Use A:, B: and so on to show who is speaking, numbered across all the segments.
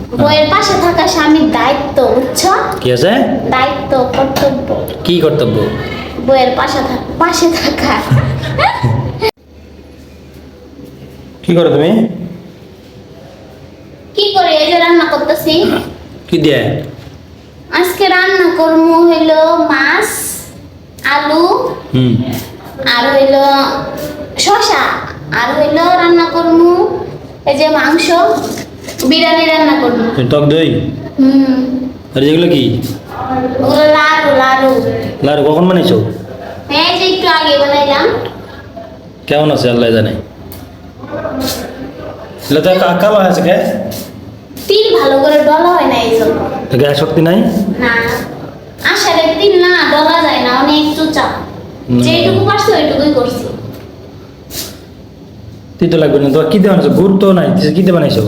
A: বইয়ের পাশে থাকা স্বামীর দায়িত্ব, বুঝছো?
B: কি আছে?
A: দায়িত্ব, কর্তব্য।
B: কি কর্তব্য?
A: বইয়ের পাশে থাকা।
B: কি করো তুমি?
A: কি করে? এই যে রান্না করতেছি।
B: কি দিয়ে?
A: আজকে রান্না করবো হইলো মাছ, আলু, আর হইলো শসা, আর হইলো রান্না করবো এই যে মাংস, বিরিয়ানি রান্না করবো।
B: টক দই? আর যেগুলো কি?
A: ওগুলো লাড়ু।
B: লাড়ু কখন বানাইছো?
A: এই যে একটু আগে বানাইলাম।
B: কেমন আছে আল্লাহ জানে। তো কালো আছে কে?
A: তিল ভালো করে ডলা হয় না এই জন্য।
B: গ্যাস শক্তি নাই?
A: না, আসলে তিল না ডলা যায় না, অনেক চুচা। যেটুকু পারছি ওইটুকুই করছি।
B: তুই তো লাগবে না তো। কি দিয়ে বানাইছো? গুড় তো নাই, কি দিয়ে বানাইছো?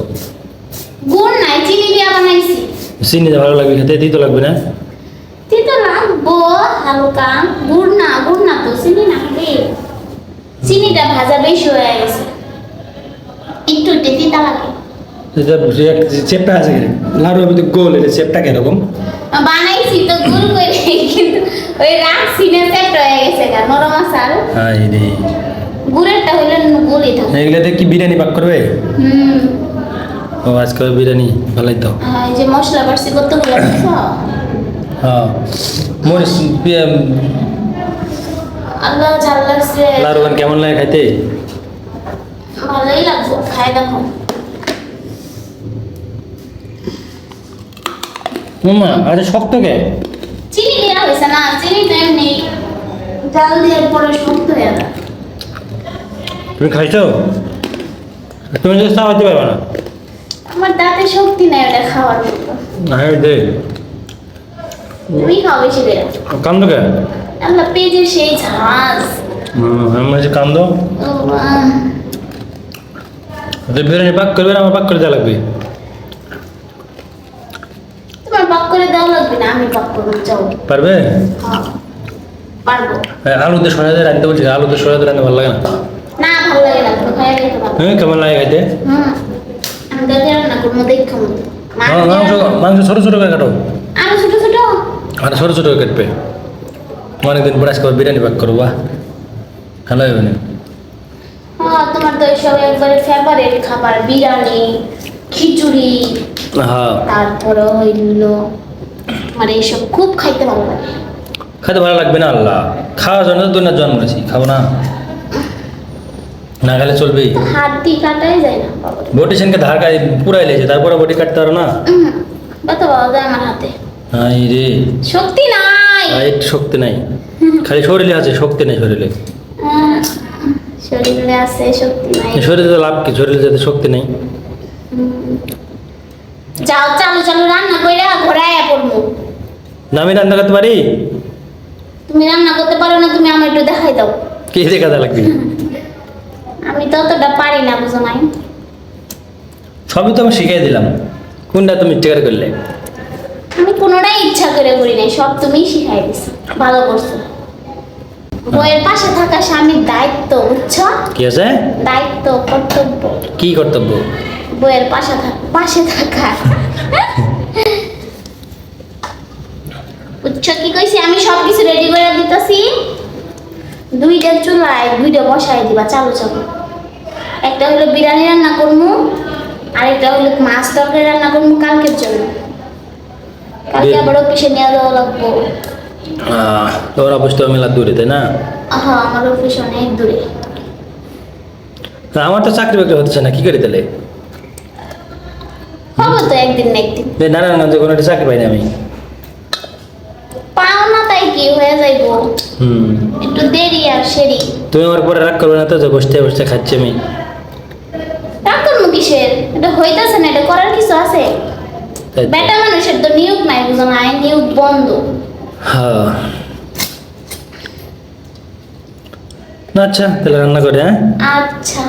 A: গুড় নাই, চিনি দিয়ে বানাইছি।
B: চিনি দিয়ে ভালো লাগবে খেতে, তুই তো লাগবে না?
A: তিল তো লাগবো হালকা। গুড় না তো, চিনি না খাবে। চিনিটা ভাজা বেশি হয়ে গেছে, একটু তিতা লাগে।
B: চেপটা আছে লাড়ু গোল, এটা চেপটা কিরকম?
A: বানাইছি তো গুড় করে, কিন্তু ওই রাখছি না, সেট হয়ে গেছে গা নরম আসার।
B: হাই রে,
A: গুড়েরটা হইলে গুড়ই থাকে।
B: এগুলোতে কি বিরিয়ানি পাক করবে? ও আজকে বিরিয়ানি ভালোই তো।
A: এই যে মশলা বাড়ছি কতগুলো দেখছো?
B: হ্যাঁ, মরিচ
A: আল্লাহ ঝাল লাগছে।
B: লাড়ু কেমন লাগে খাইতে?
A: ভালোই লাগবে, খাই দেখো।
B: আচ্ছা, শক্ত কে?
A: চিনি দেওয়া হয়েছে না, চিনি তো এমনি জাল দিয়ে পরে শক্ত হয়ে যায়।
B: তুমি খাইছো? তুমি তো খাওয়াতে পারবে না।
A: আমার দাঁতে শক্তি নেই ওটা খাওয়ার মতো।
B: হ্যাঁ দে,
A: তুমি খাও বেশি করে।
B: কান্দো কে?
A: আল্লাহ পেজে সেই ঝাঁজ।
B: আমি কান্দো। বিরিয়ানি পাক করবে না, আমার পাক করে দেওয়া লাগবে।
A: তোমার পাক করে দেওয়া লাগবে না, আমি পাক করবো, যাও।
B: পারবে?
A: হ্যাঁ, পারবো।
B: আলুতে সরা দিয়ে রাখতে বলছি, আলুতে সরা দিয়ে রাখতে ভালো লাগে না।
A: না, ভালো লাগে না, তো খাই খেতে পারবো।
B: হ্যাঁ, কেমন লাগে খাইতে?
A: আমি দেখে রান্না করবো, দেখো মতো।
B: মাংস ছোট ছোট করে কাটো।
A: আরো ছোট ছোট।
B: আর ছোট ছোট করে কাটবে। অনেকদিন পরে আজকে বিরিয়ানি পাক করবো, বাহ ভালো হবে না?
A: হ্যাঁ, তোমার তো এইসব একবারে ফেভারিট খাবার, বিরিয়ানি, খিচুড়ি,
B: হ্যাঁ,
A: তারপরে হইল মানে এইসব খুব খাইতে ভালো লাগে।
B: খাইতে ভালো লাগবে না? আল্লাহ, খাওয়ার জন্য তো না জন্ম করেছি, খাবো না? না খেলে চলবেই।
A: হাড্ডি কাটাই যায় না বাবা।
B: বটি সেনকে ধার কাজ পুরাই লেছে, তারপরে বটি কাটতে পারো না?
A: ব্যথা পাওয়া যায় আমার হাতে,
B: হাই রে,
A: শক্তি নাই।
B: একটু শক্তি নাই, খালি শরীরে আছে, শক্তি নেই শরীরে।
A: শরীরে আছে, শক্তি নাই।
B: শরীরে লাভ কি? শরীরে যাতে শক্তি নেই।
A: যাও, চালু চালু রান্না কইরা ঘোরায় পড়বো।
B: না আমি রান্না করতে পারি?
A: তুমি রান্না করতে পারো না, তুমি আমার একটু দেখাই দাও।
B: কি দেখাতে লাগবে?
A: আমি তো অতটা পারি না, বুঝো নাই?
B: সবই তো আমি শিখিয়ে দিলাম, কোনটা তুমি টেকার করলে?
A: আমি কোনোটাই ইচ্ছা করে করি নাই, সব তুমিই শিখাই দিছো, ভালো করছো। বইয়ের পাশে থাকা স্বামীর দায়িত্ব, বুঝছো?
B: কি আছে?
A: দায়িত্ব, কর্তব্য।
B: কি কর্তব্য?
A: বইয়ের পাশে থাকা। বুঝছো কি কইছি? আমি সবকিছু রেডি করে দিতেছি। দুইটা চুলায় দুইটা বসাই দিবা, চালু চালু। একটা হলো বিরিয়ানি রান্না করবো, আরেকটা হলো মাছ তরকারি রান্না করবো কালকের জন্য। কালকে আবার অফিসে নিয়ে যাওয়া লাগবো।
B: তোর অফিস তো মেলা দূরে, তাই না?
A: হ্যাঁ, আমার অফিস অনেক দূরে।
B: আমার তো চাকরি বাকরি হচ্ছে না, কি করি তাহলে?
A: হবে তো একদিন না একদিন।
B: নারায়ণগঞ্জে কোনো একটা চাকরি পাইনি আমি।
A: পাও না তাই কি হয়ে যাইবো, একটু দেরি আর সেরি।
B: তুমি আমার পরে রাগ করবে না তো, যে বসতে বসতে খাচ্ছি আমি?
A: রাগ করবো কিসের? এটা হইতাছে না, এটা করার কিছু আছে?
B: তাই তো।
A: বেটা মানুষের তো নিয়োগ নাই, বুঝো না? নিয়োগ বন্ধ।
B: হ্যাঁ, আচ্ছা তাহলে রান্না করে। হ্যাঁ,
A: আচ্ছা।